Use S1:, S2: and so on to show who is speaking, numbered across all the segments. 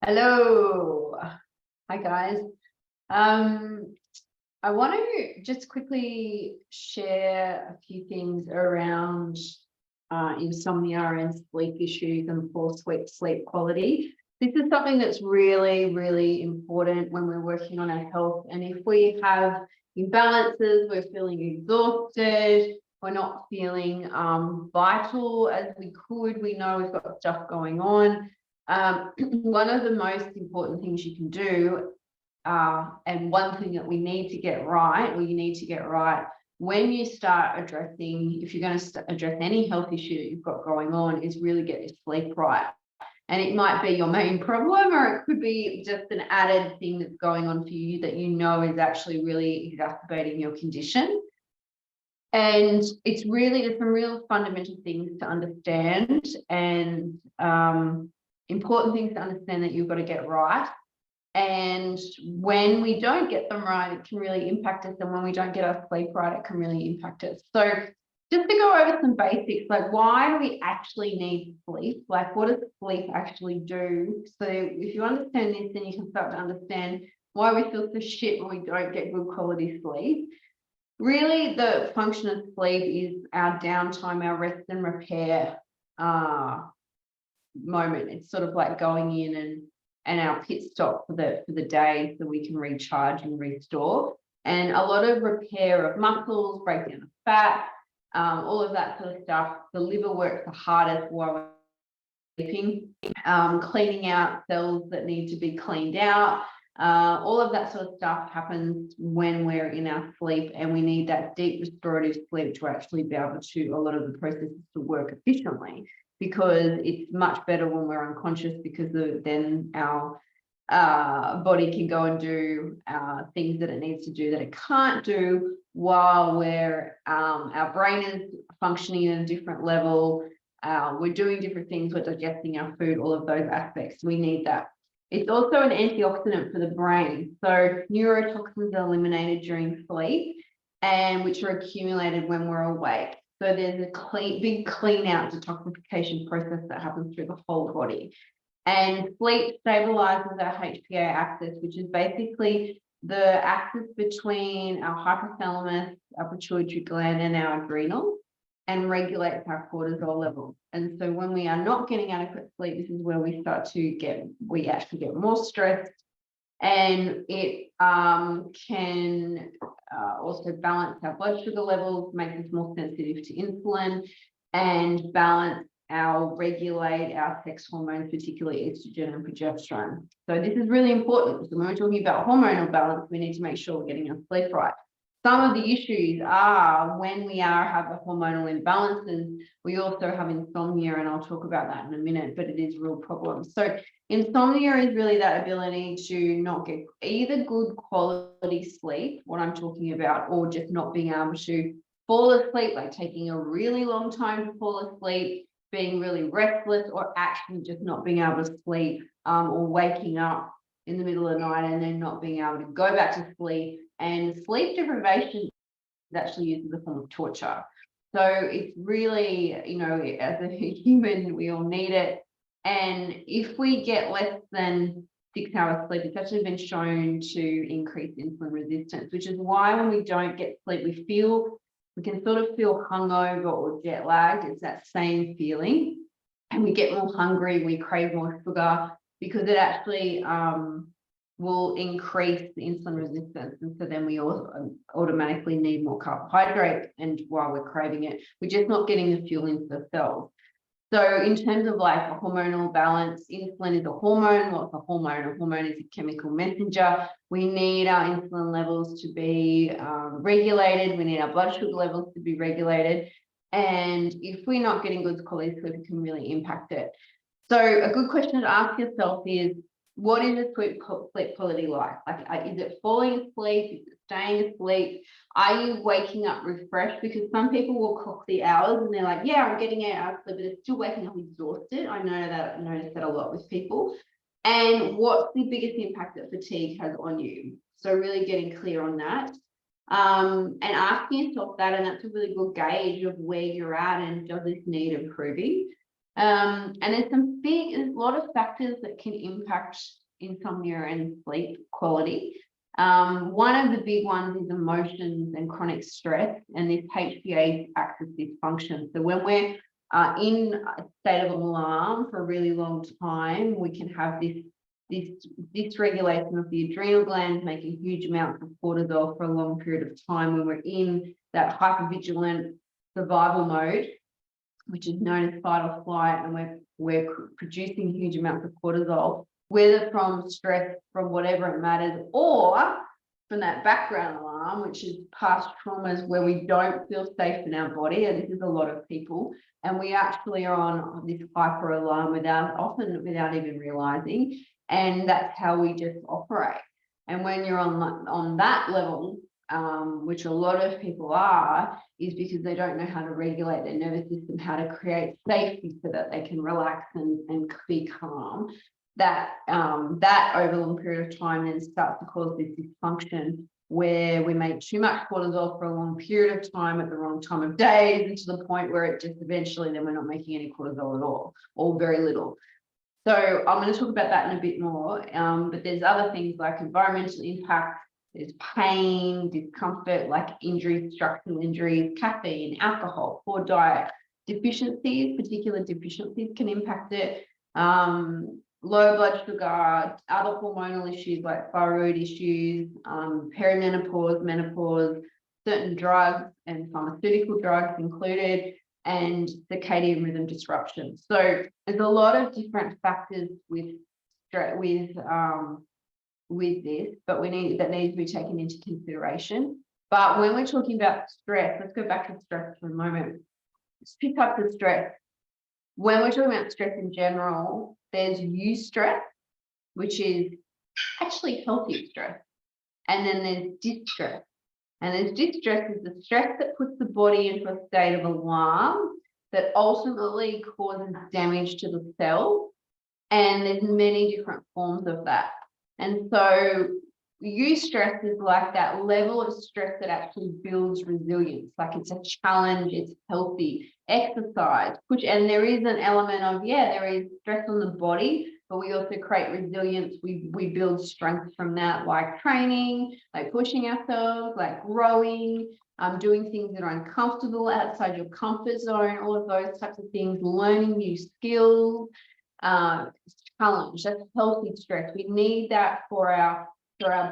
S1: Hello. Hi, guys. I want to just quickly share a few things around insomnia and sleep issues and poor sleep quality. This is something that's really, really important when we're working on our health. And if we have imbalances, we're feeling exhausted, we're not feeling vital as we could, we know we've got stuff going on. One of the most important things you can do, and one thing that we need to get right, or you need to get right when you start addressing, if you're going to address any health issue that you've got going on, is really get your sleep right. And it might be your main problem, or it could be just an added thing that's going on for you that you know is actually really exacerbating your condition. And it's really, there's some real fundamental things to understand, and important things to understand that you've got to get right. And when we don't get them right, it can really impact us. And when we don't get our sleep right, it can really impact us. So just to go over some basics, like why do we actually need sleep? Like what does sleep actually do? So if you understand this, then you can start to understand why we feel so shit when we don't get good quality sleep. Really, the function of sleep is our downtime, our rest and repair moment. It's sort of like going in and our pit stop for the day, so we can recharge and restore. And a lot of repair of muscles, breakdown of fat, all of that sort of stuff. The liver works the hardest while we're sleeping, cleaning out cells that need to be cleaned out. All of that sort of stuff happens when we're in our sleep, and we need that deep restorative sleep to actually be able to, a lot of the processes to work efficiently, because it's much better when we're unconscious, because then our body can go and do things that it needs to do that it can't do while we're our brain is functioning at a different level. We're doing different things, we're digesting our food, all of those aspects. We need that. It's also an antioxidant for the brain. So neurotoxins are eliminated during sleep, and which are accumulated when we're awake. So there's a big clean out detoxification process that happens through the whole body. And sleep stabilizes our HPA axis, which is basically the axis between our hypothalamus, our pituitary gland, and our adrenals, and regulates our cortisol levels. And so when we are not getting adequate sleep, this is where we actually get more stressed, and it can also balance our blood sugar levels, make us more sensitive to insulin, and regulate our sex hormones, particularly estrogen and progesterone. So this is really important. So when we're talking about hormonal balance, we need to make sure we're getting our sleep right. Some of the issues are when we have a hormonal imbalances, we also have insomnia, and I'll talk about that in a minute, but it is a real problem. So insomnia is really that ability to not get either good quality sleep, what I'm talking about, or just not being able to fall asleep, like taking a really long time to fall asleep, being really restless, or actually just not being able to sleep, or waking up in the middle of the night and then not being able to go back to sleep. And sleep deprivation is actually used as a form of torture. So it's really, as a human, we all need it. And if we get less than 6 hours sleep, it's actually been shown to increase insulin resistance, which is why when we don't get sleep, we can sort of feel hungover or jet lagged. It's that same feeling. And we get more hungry, we crave more sugar, because it actually will increase the insulin resistance. And so then we also automatically need more carbohydrate. And while we're craving it, we're just not getting the fuel into the cells. So in terms of like a hormonal balance, insulin is a hormone. What's a hormone? A hormone is a chemical messenger. We need our insulin levels to be regulated. We need our blood sugar levels to be regulated. And if we're not getting good quality sleep, it can really impact it. So a good question to ask yourself is, what is a sleep quality like? Like, is it falling asleep? Is it staying asleep? Are you waking up refreshed? Because some people will clock the hours and they're like, yeah, I'm getting 8 hours sleep, but they're still waking up exhausted. I notice that a lot with people. And what's the biggest impact that fatigue has on you? So really getting clear on that. And asking yourself that, and that's a really good gauge of where you're at and does this need improving. And there's a lot of factors that can impact insomnia and sleep quality. One of the big ones is emotions and chronic stress, and this HPA axis dysfunction. So when we're in a state of alarm for a really long time, we can have this dysregulation of the adrenal glands, making huge amounts of cortisol for a long period of time when we're in that hypervigilant survival mode, which is known as fight or flight, and we're producing huge amounts of cortisol, whether from stress, from whatever it matters, or from that background alarm, which is past traumas where we don't feel safe in our body. And this is a lot of people. And we actually are on this hyper alarm often without even realizing. And that's how we just operate. And when you're on that level, which a lot of people are, is because they don't know how to regulate their nervous system, how to create safety so that they can relax and be calm. That over a long period of time then starts to cause this dysfunction where we make too much cortisol for a long period of time at the wrong time of day, and to the point where it just eventually then we're not making any cortisol at all, or very little. So I'm going to talk about that in a bit more, but there's other things like environmental impact, there's pain, discomfort, like injuries, structural injuries, caffeine, alcohol, poor diet, deficiencies, particular deficiencies can impact it. Low blood sugar, other hormonal issues like thyroid issues, perimenopause, menopause, certain drugs and pharmaceutical drugs included, and circadian rhythm disruption. So there's a lot of different factors with this, but that need to be taken into consideration. But when we're talking about stress, let's go back to stress for a moment. Let's pick up the stress. When we're talking about stress in general, there's eustress, which is actually healthy stress. And then there's distress. And there's distress is the stress that puts the body into a state of alarm that ultimately causes damage to the cell. And there's many different forms of that. And so eustress is like that level of stress that actually builds resilience, like it's a challenge, it's healthy, exercise, and there is an element of, there is stress on the body, but we also create resilience. We build strength from that, like training, like pushing ourselves, like growing, doing things that are uncomfortable outside your comfort zone, all of those types of things, learning new skills, challenge, that's healthy stress. We need that for our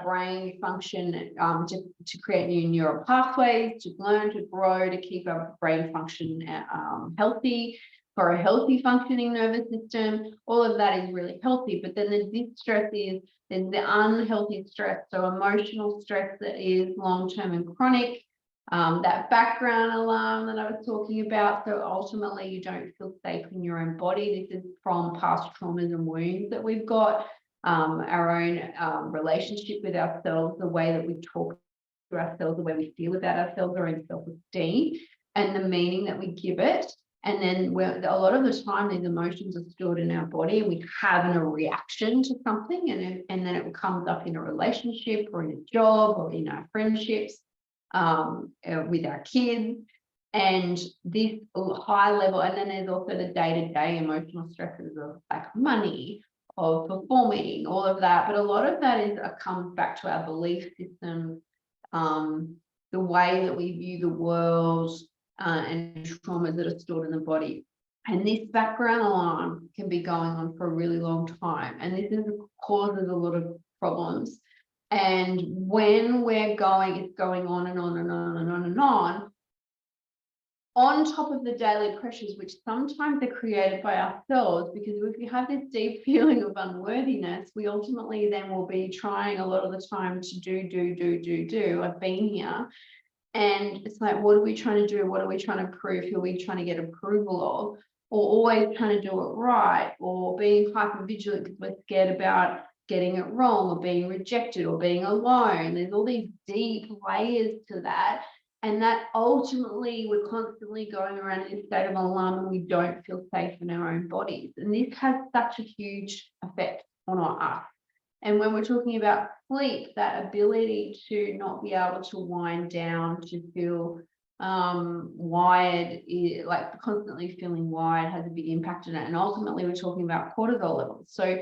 S1: brain function, to create new neural pathways, to learn, to grow, to keep our brain function healthy, for a healthy functioning nervous system. All of that is really healthy. But then the distress there's the unhealthy stress, so emotional stress that is long-term and chronic, that background alarm that I was talking about. So ultimately you don't feel safe in your own body. This is from past traumas and wounds that we've got. Our own relationship with ourselves, the way that we talk to ourselves, the way we feel about ourselves, our own self-esteem, and the meaning that we give it. And then a lot of the time these emotions are stored in our body and we have a reaction to something, and then it comes up in a relationship or in a job or in our friendships, with our kids. And this high level, and then there's also the day-to-day emotional stresses of like money, of performing, all of that. But a lot of that comes back to our belief system, the way that we view the world, and traumas that are stored in the body. And this background alarm can be going on for a really long time, and this causes a lot of problems. And when it's going on and on and on and on and on top of the daily pressures, which sometimes are created by ourselves, because if we have this deep feeling of unworthiness, we ultimately then will be trying a lot of the time to do. I've been here. And it's like, what are we trying to do? What are we trying to prove? Who are we trying to get approval of? Or always trying to do it right, or being hyper vigilant because we're scared about getting it wrong, or being rejected, or being alone. There's all these deep layers to that. And that ultimately we're constantly going around in a state of alarm and we don't feel safe in our own bodies. And this has such a huge effect on us. And when we're talking about sleep, that ability to not be able to wind down, to feel wired, like constantly feeling wired, has a big impact on it. And ultimately, we're talking about cortisol levels. So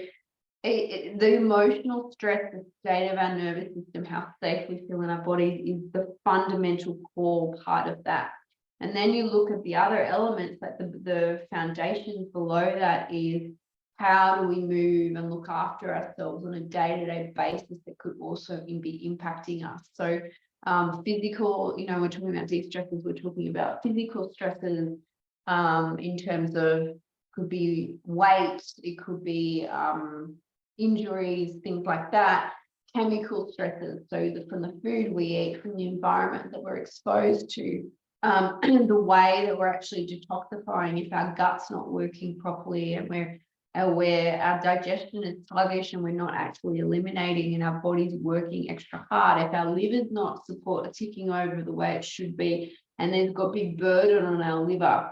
S1: the emotional stress, the state of our nervous system, how safe we feel in our bodies is the fundamental core part of that. And then you look at the other elements, like the foundations below that is how do we move and look after ourselves on a day-to-day basis that could also be impacting us. So physical, we're talking about de-stressors, we're talking about physical stresses in terms of, could be weight, it could be injuries, things like that. Chemical stresses, so from the food we eat, from the environment that we're exposed to, the way that we're actually detoxifying, if our gut's not working properly and where our digestion is sluggish and we're not actually eliminating and our body's working extra hard, if our liver's not ticking over the way it should be, and there's got big burden on our liver,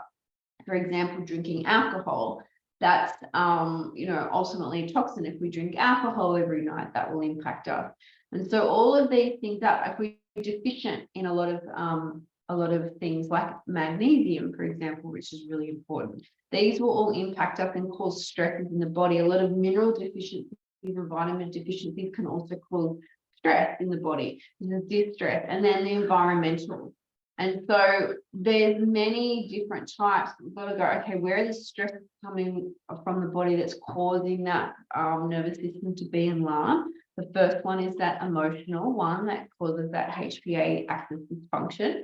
S1: for example, drinking alcohol, that's ultimately a toxin. If we drink alcohol every night, that will impact us. And so all of these things up, if we're deficient in a lot of things like magnesium, for example, which is really important, these will all impact us and cause stresses in the body. A lot of mineral deficiencies and vitamin deficiencies can also cause stress in the body, distress, and then the environmental. And so there's many different types. We've got to go, okay, where are the stresses coming from the body that's causing that nervous system to be in alarm? The first one is that emotional one that causes that HPA axis dysfunction.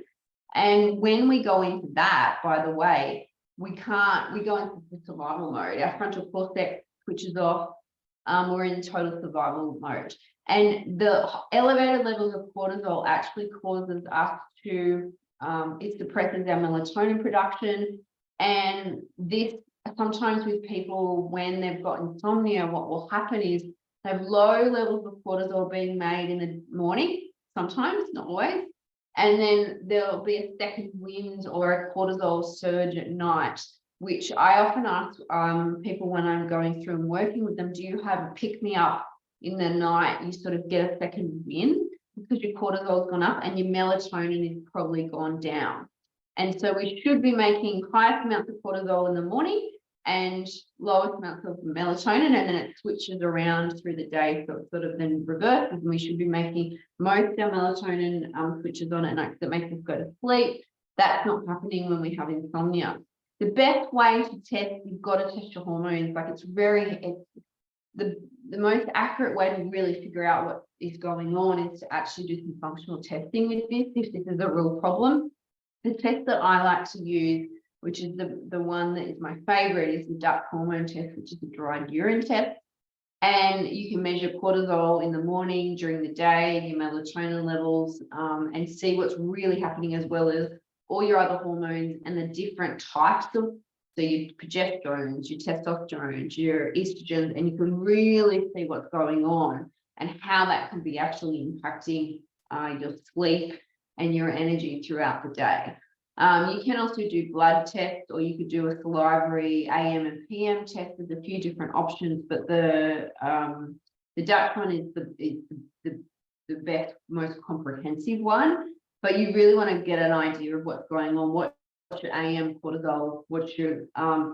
S1: And when we go into that, by the way, we go into the survival mode. Our frontal cortex switches off. We're in total survival mode. And the elevated levels of cortisol actually causes us to, it suppresses our melatonin production. And this, sometimes with people, when they've got insomnia, what will happen is they have low levels of cortisol being made in the morning, sometimes, not always. And then there'll be a second wind or a cortisol surge at night, which I often ask people when I'm going through and working with them, do you have a pick-me-up in the night? You sort of get a second wind because your cortisol's gone up and your melatonin is probably gone down. And so we should be making highest amounts of cortisol in the morning and lowest amounts of melatonin, and then it switches around through the day, so it sort of then reverses, and we should be making most of our melatonin switches on at night that makes us go to sleep. That's not happening when we have insomnia. The best way to test, you've got to test your hormones. Like it's the most accurate way to really figure out what is going on is to actually do some functional testing with this, if this is a real problem. The test that I like to use, which is the one that is my favorite, is the duct hormone test, which is a dried urine test. And you can measure cortisol in the morning, during the day, your melatonin levels, and see what's really happening, as well as all your other hormones and the different types of, so your progesterones, your testosterones, your estrogens, and you can really see what's going on and how that can be actually impacting your sleep and your energy throughout the day. You can also do blood tests, or you could do a salivary AM and PM test. There's a few different options, but the duct one is the best, most comprehensive one. But you really want to get an idea of what's going on. What's your AM cortisol? What's your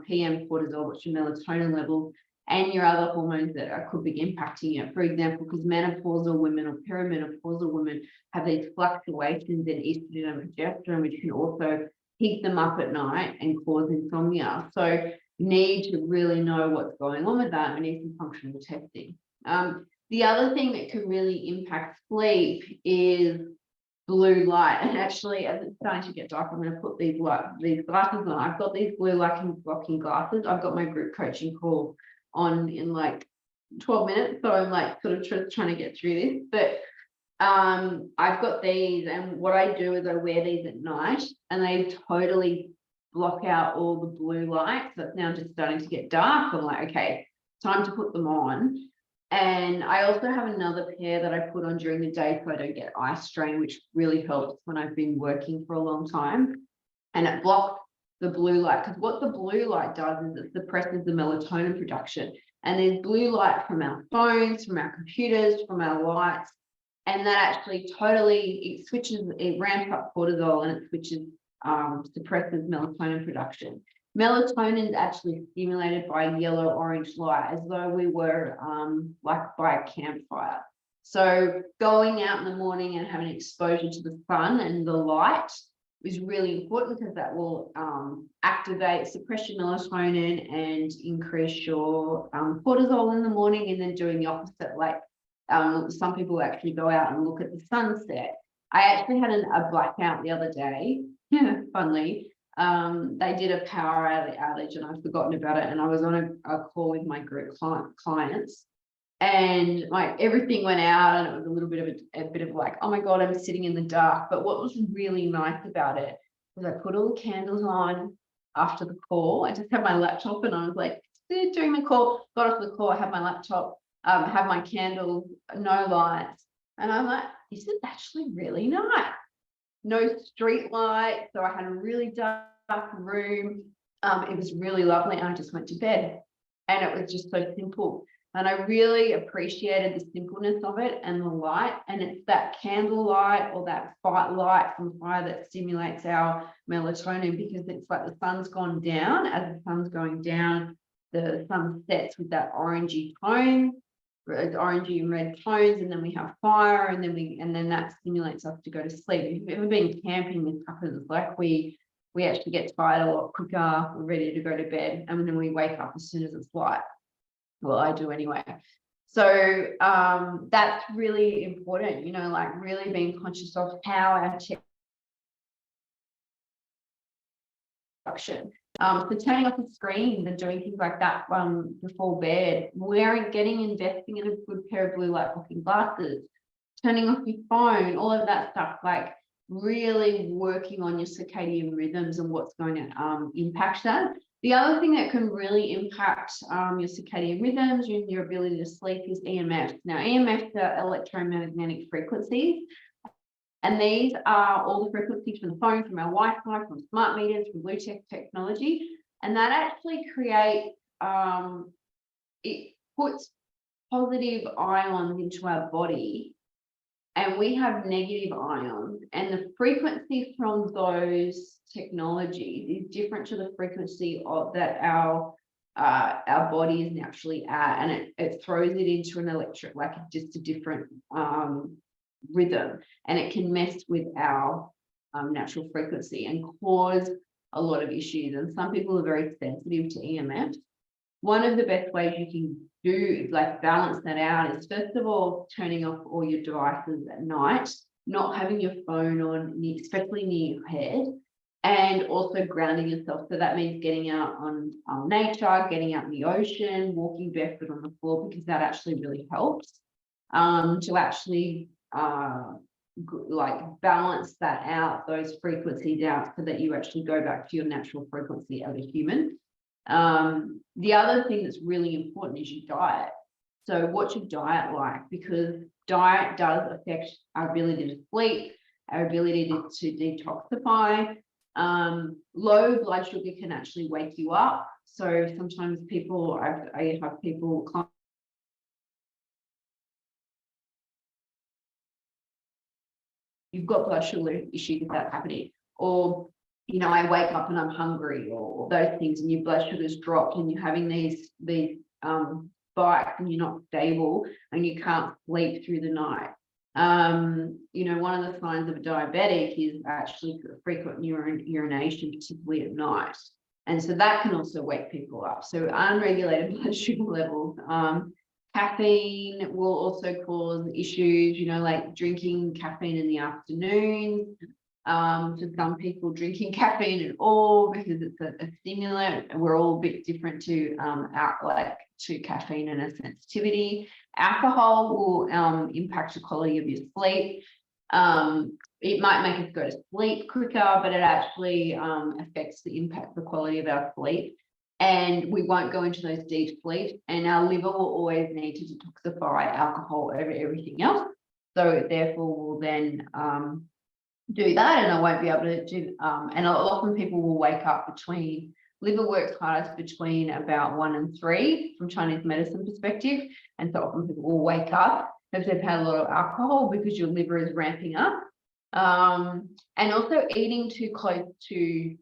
S1: PM cortisol? What's your melatonin levels? And your other hormones that could be impacting it. For example, because menopausal women or perimenopausal women have these fluctuations in estrogen and progesterone, which can also keep them up at night and cause insomnia. So you need to really know what's going on with that. We need some functional testing. The other thing that can really impact sleep is blue light. And actually, as it's starting to get dark, I'm going to put these glasses on. I've got these blue light blocking glasses. I've got my group coaching call on in like 12 minutes, so I'm like sort of trying to get through this, but I've got these, and what I do is I wear these at night and they totally block out all the blue light. So it's now just starting to get dark. I'm like, okay, time to put them on. And I also have another pair that I put on during the day so I don't get eye strain, which really helps when I've been working for a long time, and it blocks the blue light, because what the blue light does is it suppresses the melatonin production. And there's blue light from our phones, from our computers, from our lights, and that actually totally, it ramps up cortisol and it switches suppresses melatonin production. Melatonin is actually stimulated by yellow-orange light, as though we were like by a campfire. So going out in the morning and having exposure to the sun and the light is really important, because that will activate, suppress your melatonin and increase your cortisol in the morning, and then doing the opposite. Like some people actually go out and look at the sunset. I actually had a blackout the other day, funnily. They did a power outage and I'd forgotten about it, and I was on a call with my group clients, and like everything went out, and it was a little bit of a bit of like, oh my God, I'm sitting in the dark. But what was really nice about it was I put all the candles on after the call. I just had my laptop and I was like doing the call, got off the call, I had my laptop, have my candle, no lights, and I'm like, this is actually really nice. No street light, so I had a really dark room. It was really lovely, and I just went to bed, and it was just so simple. And I really appreciated the simpleness of it and the light. And it's that candle light or that light from fire that stimulates our melatonin, because it's like the sun's gone down. As the sun's going down, the sun sets with that orangey tone, orangey and red tones, and then we have fire, and then that stimulates us to go to sleep. If you've ever been camping with couples, like we actually get tired a lot quicker, we're ready to go to bed, and then we wake up as soon as it's light. Well, I do anyway. So that's really important, you know, like really being conscious of how our production. So turning off the screens and doing things like that before bed, investing in a good pair of blue light blocking glasses, turning off your phone, all of that stuff, like really working on your circadian rhythms and what's going to impact that. The other thing that can really impact your circadian rhythms and your ability to sleep is EMFs. Now, EMFs are electromagnetic frequencies, and these are all the frequencies from the phone, from our Wi-Fi, from smart meters, from Bluetooth technology, and that actually creates, it puts positive ions into our body, and we have negative ions, and the frequency from those technologies is different to the frequency that our body is naturally at, and it throws it into an electric, like just a different rhythm, and it can mess with our natural frequency and cause a lot of issues. And some people are very sensitive to EMF. One of the best ways you can do, like, balance that out is, first of all, turning off all your devices at night, not having your phone on, especially near your head, and also grounding yourself. So that means getting out on nature, getting out in the ocean, walking barefoot on the floor, because that actually really helps to actually like balance that out, those frequencies out, so that you actually go back to your natural frequency as a human. The other thing that's really important is your diet. So what's your diet like? Because diet does affect our ability to sleep, our ability to detoxify. Low blood sugar can actually wake you up. So sometimes I have people, you've got blood sugar issues, if that's happening, or, you know, I wake up and I'm hungry, or those things, and your blood sugar's dropped, and you're having these spikes, and you're not stable, and you can't sleep through the night. You know, one of the signs of a diabetic is actually frequent urination, particularly at night, and so that can also wake people up. So unregulated blood sugar levels. Caffeine will also cause issues, you know, like drinking caffeine in the afternoon. For some people, drinking caffeine at all, because it's a stimulant. We're all a bit different to caffeine and a sensitivity. Alcohol will impact the quality of your sleep. It might make us go to sleep quicker, but it actually affects the quality of our sleep. And we won't go into those deep sleeps, and our liver will always need to detoxify alcohol over everything else. So therefore we'll then do that, and I won't be able to do, and often people will wake up between, liver works hardest between about 1 and 3 from Chinese medicine perspective. And so often people will wake up if they've had a lot of alcohol, because your liver is ramping up. And also eating too close to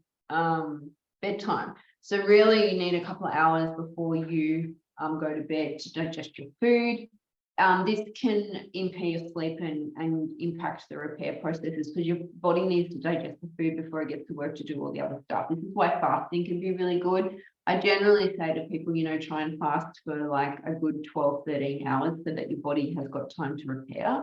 S1: bedtime. So really you need a couple of hours before you go to bed to digest your food. This can impair your sleep and impact the repair processes, because your body needs to digest the food before it gets to work to do all the other stuff. This is why fasting can be really good. I generally say to people, try and fast for like a good 12, 13 hours so that your body has got time to repair.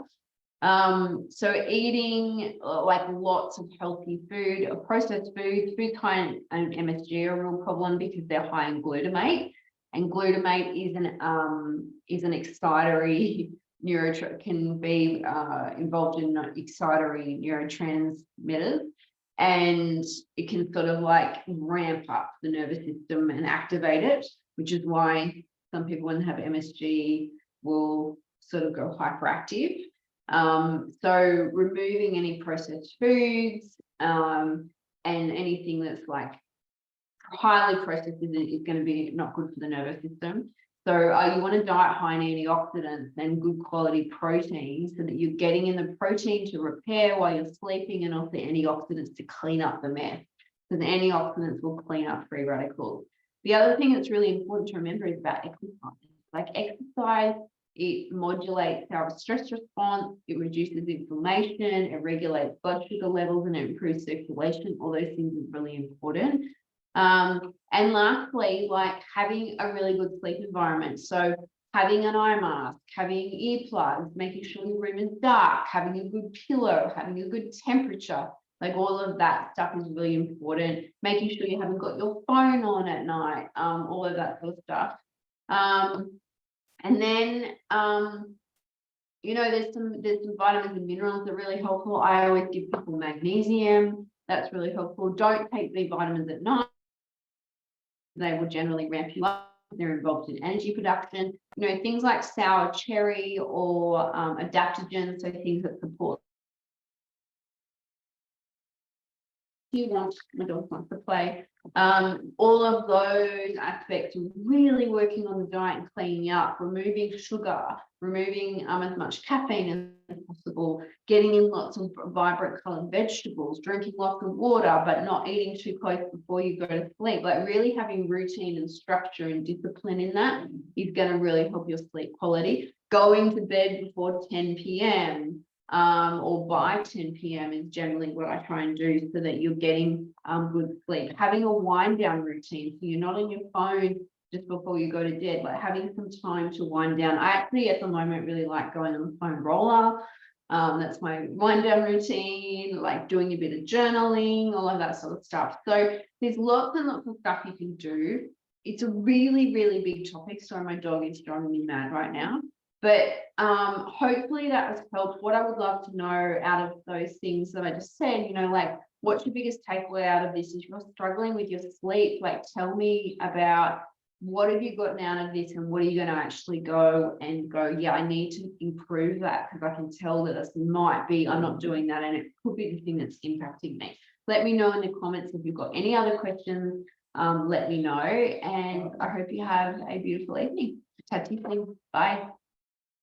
S1: So eating like lots of healthy food, processed foods high in MSG are a real problem because they're high in glutamate, and glutamate is an excitatory can be involved in excitatory neurotransmitters, and it can sort of like ramp up the nervous system and activate it, which is why some people when they have MSG will sort of go hyperactive. So removing any processed foods and anything that's like highly processed is going to be not good for the nervous system. So you want to diet high in antioxidants and good quality protein so that you're getting in the protein to repair while you're sleeping, and also antioxidants to clean up the mess. So the antioxidants will clean up free radicals. The other thing that's really important to remember is about exercise. Like exercise, it modulates our stress response, it reduces inflammation, it regulates blood sugar levels, and it improves circulation. All those things are really important. And lastly, like having a really good sleep environment. So having an eye mask, having earplugs, making sure your room is dark, having a good pillow, having a good temperature, like all of that stuff is really important. Making sure you haven't got your phone on at night, all of that sort of stuff. And then, there's some vitamins and minerals that are really helpful. I always give people magnesium. That's really helpful. Don't take B vitamins at night. They will generally ramp you up. They're involved in energy production. Things like sour cherry or adaptogens, so things that support. My dog wants to play. All of those aspects, really working on the diet and cleaning up, removing sugar, removing as much caffeine as possible, getting in lots of vibrant colored vegetables, drinking lots of water, but not eating too close before you go to sleep. Like really having routine and structure and discipline in that is going to really help your sleep quality. Going to bed before 10 p.m. Or by 10 p.m. is generally what I try and do so that you're getting good sleep. Having a wind down routine, so you're not on your phone just before you go to bed, like having some time to wind down. I actually at the moment really like going on the foam roller. That's my wind down routine, like doing a bit of journaling, all of that sort of stuff. So there's lots and lots of stuff you can do. It's a really, really big topic. Sorry, my dog is driving me mad right now. But hopefully that has helped. What I would love to know out of those things that I just said, like what's your biggest takeaway out of this? If you're struggling with your sleep, like tell me about what have you gotten out of this and what are you going to actually go, yeah, I need to improve that because I can tell that this might be, I'm not doing that and it could be the thing that's impacting me. Let me know in the comments if you've got any other questions, let me know, and I hope you have a beautiful evening. Chat to you soon. Bye.